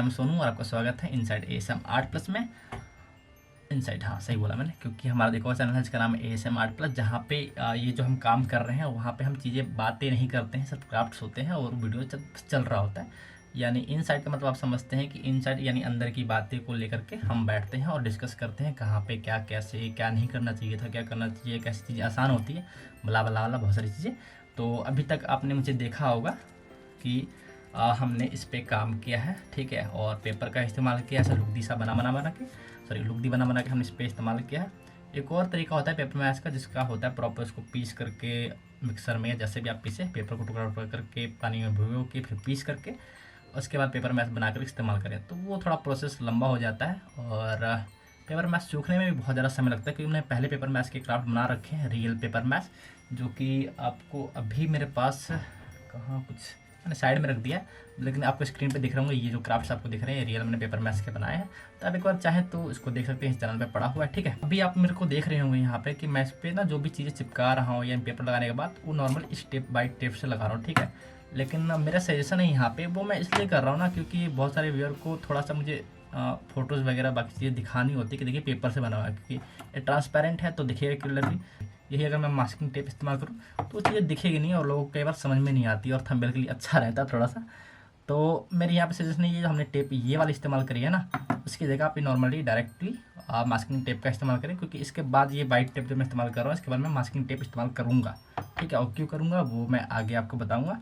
नाम है सोनू और आपका स्वागत है इनसाइड एएसएम आर्ट प्लस में। इनसाइड, हाँ सही बोला मैंने, क्योंकि हमारा एक और चैनल है जिसका नाम है एएसएम आर्ट प्लस, जहाँ पे ये जो हम काम कर रहे हैं वहाँ पे हम चीज़ें बातें नहीं करते हैं, सिर्फ क्राफ्ट्स होते हैं और वीडियो चल रहा होता है। यानी इनसाइड का मतलब आप समझते हैं कि इनसाइड यानी अंदर की बातें को लेकर के हम बैठते हैं और डिस्कस करते हैं कहाँ पे क्या कैसे क्या नहीं करना चाहिए था, क्या करना चाहिए, कैसी चीज़ें आसान होती है, बला बला बला बहुत सारी चीज़ें। तो अभी तक आपने मुझे देखा होगा कि हमने इस पे काम किया है, ठीक है, और पेपर का इस्तेमाल किया है, ऐसा लुगदी सा लुगदी बना बना के हमने इस पे इस्तेमाल किया है। एक और तरीका होता है पेपर मैश का, जिसका होता है प्रॉपर उसको पीस करके मिक्सर में, जैसे भी आप पीसे पेपर को टुकड़ा टुकड़ा करके पानी में भिगो के फिर पीस करके उसके बाद पेपर मैश बनाकर इस्तेमाल करें, तो वो थोड़ा प्रोसेस लंबा हो जाता है और पेपर मैश सूखने में भी बहुत ज़्यादा समय लगता है, क्योंकि मैंने पहले पेपर मैश के क्राफ्ट बना रखे हैं, रियल पेपर मैश, जो कि आपको अभी मेरे पास कहाँ कुछ मैंने साइड में रख दिया है, लेकिन आपको स्क्रीन पे दिख रहे होंगे ये जो क्राफ्ट्स आपको दिख रहे हैं रियल मैंने पेपर मैश के बनाए हैं। तो आप एक बार चाहें तो इसको देख सकते हैं, इस चैनल पे पड़ा हुआ है, ठीक है। अभी आप मेरे को देख रहे होंगे यहाँ पे कि मैं इस पे ना जो भी चीज़ें चिपका रहा हूँ या पेपर लगाने के बाद वो नॉर्मल स्टेप बाई स्टेप से लगा रहा हूँ, ठीक है। लेकिन मेरा सजेशन है यहाँ पे, वो मैं इसलिए कर रहा हूँ ना क्योंकि बहुत सारे व्यूअर को थोड़ा सा मुझे फोटोज़ वगैरह बाकी चीज़ें दिखानी होती है कि देखिए पेपर से बना हुआ है, क्योंकि ये ट्रांसपेरेंट है तो दिखेगा क्लियरली। यही अगर मैं मास्किंग टेप इस्तेमाल करूँ तो चीज़ें दिखेगी नहीं और लोगों को कई बार समझ में नहीं आती और थंबनेल के लिए अच्छा रहता है थोड़ा सा। तो मेरे यहाँ पे सजेशन ये जो हमने टेप ये वाला इस्तेमाल करी है ना, उसकी जगह आप नॉर्मली डायरेक्टली मास्किंग टेप का इस्तेमाल करें, क्योंकि इसके बाद ये वाइट टेप जो मैं इस्तेमाल कर रहा हूँ इसके बाद मैं मास्किंग टेप इस्तेमाल करूँगा, ठीक है। और क्यों करूँगा वो मैं आगे आपको बताऊँगा,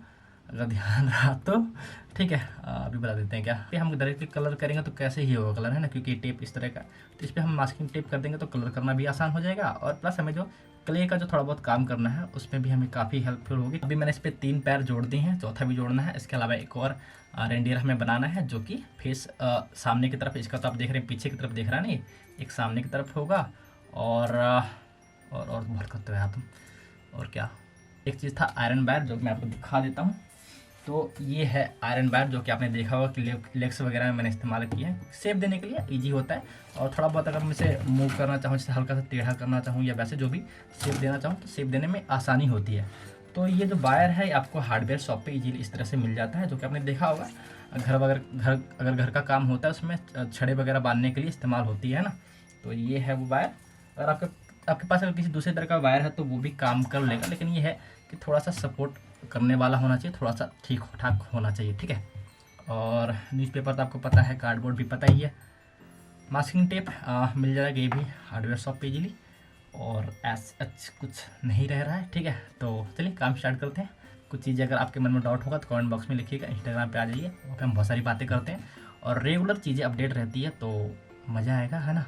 अगर ध्यान रहा तो, ठीक है। अभी बता देते हैं क्या पे हम डायरेक्टली कलर करेंगे तो कैसे ही होगा कलर, है ना, क्योंकि टेप इस तरह का, तो इस पर हम मास्किंग टेप कर देंगे तो कलर करना भी आसान हो जाएगा और प्लस हमें जो क्ले का जो थोड़ा बहुत काम करना है उसमें भी हमें काफ़ी हेल्पफुल होगी। अभी मैंने इस पर 3 पैर जोड़ दिए हैं, चौथा भी जोड़ना है। इसके अलावा एक और रेंडियर हमें बनाना है जो कि फेस सामने की तरफ, इसका तो आप देख रहे हैं पीछे की तरफ देख रहा है नहीं, एक सामने की तरफ होगा और बहुत करते हुए तुम। और क्या एक चीज़ था आयरन वायर, जो मैं आपको दिखा देता हूँ। तो ये है आयरन वायर जो कि आपने देखा होगा कि लेग्स वगैरह में मैंने इस्तेमाल किया है, शेप देने के लिए इजी होता है। और थोड़ा बहुत अगर मैं इसे मूव करना चाहूँ, जैसे हल्का सा टेढ़ा करना चाहूँ या वैसे जो भी शेप देना चाहूँ तो शेप देने में आसानी होती है। तो ये जो वायर है आपको हार्डवेयर शॉप पे इजीली इस तरह से मिल जाता है, जो कि आपने देखा होगा अगर घर का काम होता है उसमें छड़े वगैरह बांधने के लिए इस्तेमाल होती है ना। तो ये है वो वायर, अगर आपके पास अगर किसी दूसरे तरह का वायर है तो वो भी काम कर लेगा, लेकिन ये है कि थोड़ा सा सपोर्ट करने वाला होना चाहिए, थोड़ा सा ठीक ठाक होना चाहिए, ठीक है। और न्यूज़पेपर तो आपको पता है, कार्डबोर्ड भी पता ही है, मास्किंग टेप मिल जाएगा ये भी हार्डवेयर शॉप पे इजीली, और कुछ नहीं रह रहा है, ठीक है। तो चलिए काम स्टार्ट करते हैं। कुछ चीज़ें अगर आपके मन में डाउट होगा तो कमेंट बॉक्स में लिखिएगा, इंस्टाग्राम पे आ जाइए, वहाँ पे हम बहुत सारी बातें करते हैं और रेगुलर चीज़ें अपडेट रहती है, तो मज़ा आएगा, है ना।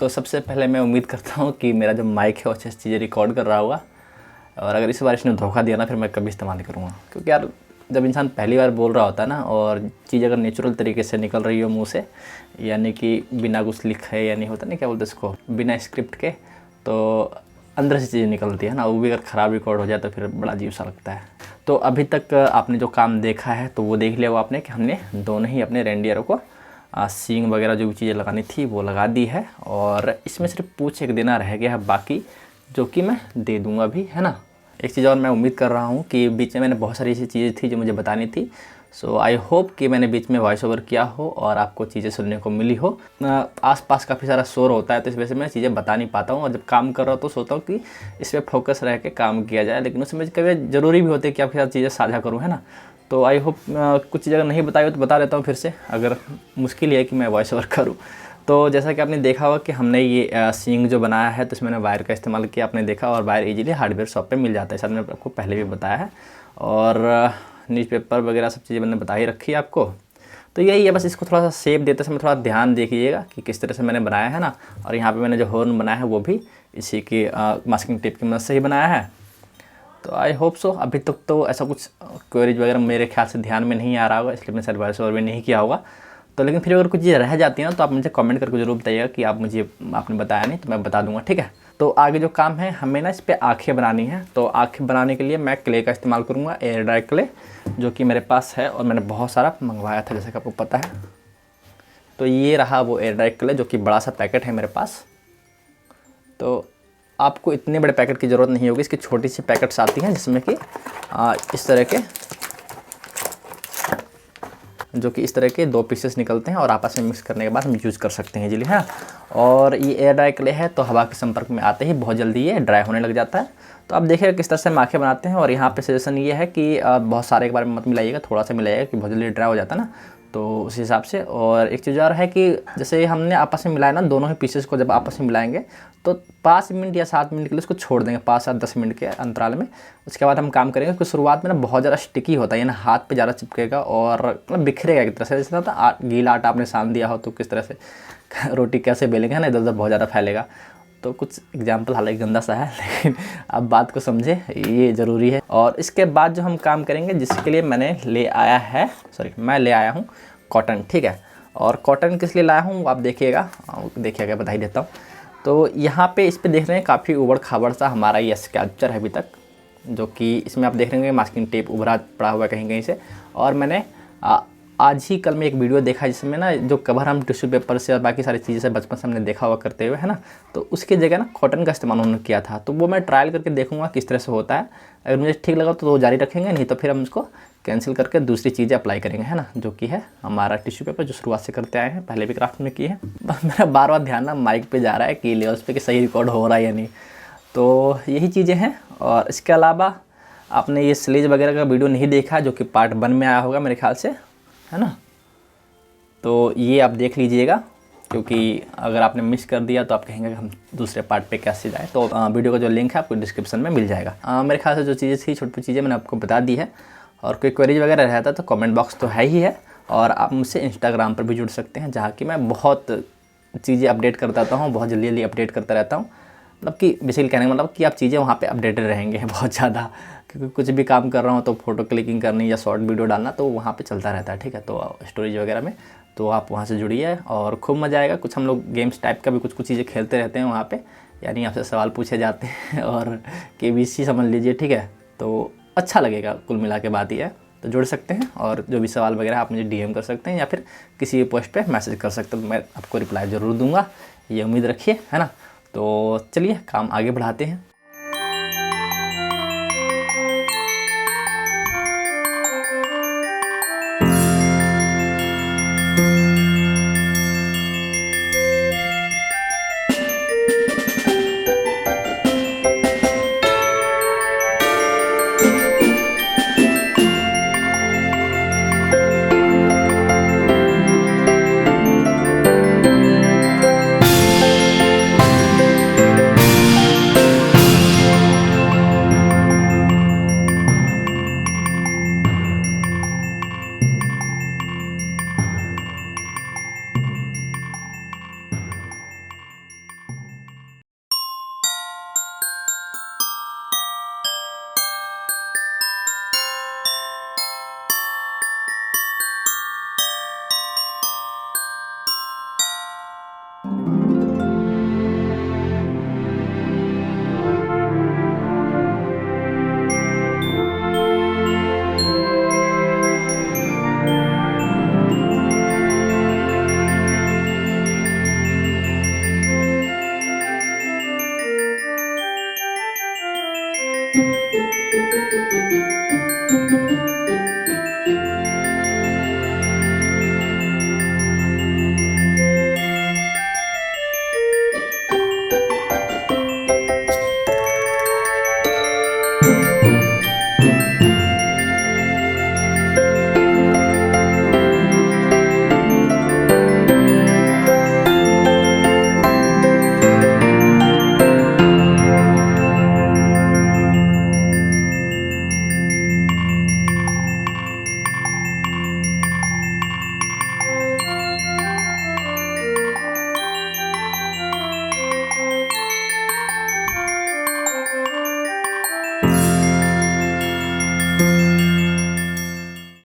तो सबसे पहले मैं उम्मीद करता हूँ कि मेरा जो माइक है वो अच्छे से चीज़ें रिकॉर्ड कर रहा होगा, और अगर इस बार इसने धोखा दिया ना फिर मैं कभी इस्तेमाल नहीं करूँगा। क्योंकि यार जब इंसान पहली बार बोल रहा होता है ना, और चीज़ अगर नेचुरल तरीके से निकल रही हो मुंह से, यानी कि बिना कुछ लिखे, यानी होता नहीं क्या बोलते इसको, बिना स्क्रिप्ट के, तो अंदर से चीज़ें निकलती है ना, वो भी अगर ख़राब रिकॉर्ड हो जाए तो फिर बड़ा अजीब सा लगता है। तो अभी तक आपने जो काम देखा है तो वो देख लिया वो आपने, कि हमने दोनों ही अपने रेंडियरों को सींग वगैरह जो भी चीज़ें लगानी थी वो लगा दी है, और इसमें सिर्फ पूँछ एक देना रह गया है बाकी, जो कि मैं दे दूँगा अभी, है ना। एक चीज़ और मैं उम्मीद कर रहा हूँ कि बीच में मैंने बहुत सारी ऐसी चीज़ें थी जो मुझे बतानी थी, सो आई होप कि मैंने बीच में वॉइस ओवर किया हो और आपको चीज़ें सुनने को मिली हो। आसपास काफ़ी सारा शोर होता है तो इस वजह से मैं चीज़ें बता नहीं पाता हूँ, और जब काम कर रहा हूँ तो सोचता हूँ कि इस पर फोकस रह के काम किया जाए, लेकिन उसमें कभी ज़रूरी भी होती है कि आपके साथ चीज़ें साझा करूँ, है ना। तो आई होप कुछ चीज़ें अगर नहीं बताई हो तो बता देता हूँ फिर से, अगर मुश्किल है कि मैं वॉइस ओवर करूँ। तो जैसा कि आपने देखा होगा कि हमने ये सींग जो बनाया है तो इसमें मैंने वायर का इस्तेमाल किया, आपने देखा, और वायर इजीली हार्डवेयर शॉप पे मिल जाता है, शायद मैंने आपको पहले भी बताया है। और न्यूज़पेपर वगैरह सब चीज़ें मैंने बता ही रखी है आपको। तो यही है, बस इसको थोड़ा सा शेप देते समय थोड़ा ध्यान देखिएगा कि किस तरह से मैंने बनाया है ना। और यहाँ पे मैंने जो हॉर्न बनाया है वो भी इसी की मास्किंग टेप की मदद से ही बनाया है। तो आई होप सो अभी तक तो ऐसा कुछ क्वेरीज वगैरह मेरे ख्याल से ध्यान में नहीं आ रहा होगा, इसलिए मैंने शायद वॉइस ओवर भी नहीं किया होगा। तो लेकिन फिर अगर कुछ चीज़ें रह जाती हैं तो आप मुझे कमेंट करके ज़रूर बताइएगा कि आप मुझे आपने बताया नहीं, तो मैं बता दूंगा, ठीक है। तो आगे जो काम है हमें ना इस पर आँखें बनानी है। तो आँखें बनाने के लिए मैं क्ले का इस्तेमाल करूँगा, एयर ड्राई क्ले, जो कि मेरे पास है और मैंने बहुत सारा मंगवाया था जैसे कि आपको पता है। तो ये रहा वो एयर ड्राई क्ले, जो कि बड़ा सा पैकेट है मेरे पास। तो आपको इतने बड़े पैकेट की ज़रूरत नहीं होगी, इसकी छोटी सी पैकेट्स आती हैं जिसमें कि इस तरह के, जो कि इस तरह के 2 पीसेस निकलते हैं और आपस में मिक्स करने के बाद हम यूज़ कर सकते हैं इजीली, है। और ये एयर ड्राई क्ले है तो हवा के संपर्क में आते ही बहुत जल्दी ये ड्राई होने लग जाता है। तो आप देखिएगा किस तरह से हम आँखें बनाते हैं। और यहाँ पे सजेशन ये है कि बहुत सारे के बारे में मत मिलाइएगा, थोड़ा सा मिलाइएगा कि बहुत जल्दी ड्राई हो जाता है ना, तो उस हिसाब से। और एक चीज़ और है कि जैसे हमने आपस में मिलाया ना, दोनों ही पीसेस को जब आपस में मिलाएंगे तो 5 मिनट या 7 मिनट के लिए उसको छोड़ देंगे, 5 या 10 मिनट के अंतराल में। उसके बाद हम काम करेंगे, क्योंकि शुरुआत में ना बहुत ज़्यादा स्टिकी होता है, यानी हाथ पे ज़्यादा चिपकेगा और मतलब बिखरेगा एक तरह से। जैसे ना गीला आटा आपने सान दिया हो तो किस तरह से रोटी कैसे बेलेंगे ना, इधर उधर बहुत ज़्यादा फैलेगा। तो कुछ एग्जाम्पल हालांकि गंदा सा है, लेकिन आप बात को समझे, ये ज़रूरी है। और इसके बाद जो हम काम करेंगे, जिसके लिए मैं ले आया हूँ कॉटन, ठीक है। और कॉटन किस लिए लाया हूँ आप देखिएगा, बता ही देता हूँ। तो यहाँ पे इस पे देख रहे हैं काफ़ी उबड़ खाबड़ सा हमारा ये स्कल्पचर है अभी तक, जो कि इसमें आप देख रहे हैं मास्किंग टेप उभरा पड़ा हुआ है कहीं कहीं से। और मैंने आज ही कल में एक वीडियो देखा जिसमें ना जो कवर हम टिश्यू पेपर से और बाकी सारी चीज़ें से बचपन से हमने देखा हुआ करते हुए, है ना, तो उसकी जगह ना कॉटन का इस्तेमाल उन्होंने किया था। तो वो मैं ट्रायल करके देखूंगा किस तरह से होता है। अगर मुझे ठीक लगा तो जारी रखेंगे, नहीं तो फिर हम उसको कैंसिल करके दूसरी चीज़ें अप्लाई करेंगे, है ना, जो कि है हमारा टिश्यू पेपर, जो शुरुआत से करते आए हैं, पहले भी क्राफ्ट में किए हैं। मेरा बार बार ध्यान ना माइक पे जा रहा है कि लेवल्स पे कि सही रिकॉर्ड हो रहा है या नहीं। तो यही चीज़ें हैं। और इसके अलावा आपने ये स्लेज वगैरह का वीडियो नहीं देखा, जो कि पार्ट 1 में आया होगा मेरे ख्याल से, है ना। तो ये आप देख लीजिएगा, क्योंकि अगर आपने मिस कर दिया तो आप कहेंगे कि हम दूसरे पार्ट पे कैसे जाएँ। तो वीडियो का जो लिंक है आपको डिस्क्रिप्शन में मिल जाएगा। मेरे ख्याल से जो चीज़ें थी, छोटी चीज़ें मैंने आपको बता दी है। और कोई क्वेरीज वगैरह रहता है तो कमेंट बॉक्स तो है ही है। और आप मुझसे इंस्टाग्राम पर भी जुड़ सकते हैं, जहाँ कि मैं बहुत चीज़ें अपडेट करता रहता हूँ, बहुत जल्दी अपडेट करता रहता हूँ। मतलब कि बेसिकली कहने का मतलब कि आप चीज़ें वहाँ पे अपडेटेड रहेंगे बहुत ज़्यादा, क्योंकि कुछ भी काम कर रहा हूँ तो फ़ोटो क्लिकिंग करनी या शॉर्ट वीडियो डालना तो वहाँ पे चलता रहता है, ठीक है। तो स्टोरेज वगैरह में तो आप वहाँ से जुड़िए और खूब मज़ा आएगा। कुछ हम लोग गेम्स टाइप का भी कुछ चीज़ें खेलते रहते हैं वहाँ पर, यानी आपसे सवाल पूछे जाते हैं और KBC समझ लीजिए, ठीक है। तो अच्छा लगेगा, कुल मिला के बात ही है। तो जुड़ सकते हैं और जो भी सवाल वगैरह आप मुझे DM कर सकते हैं या फिर किसी पोस्ट पे मैसेज कर सकते हैं, मैं आपको रिप्लाई ज़रूर दूंगा, ये उम्मीद रखिए, है ना। तो चलिए काम आगे बढ़ाते हैं।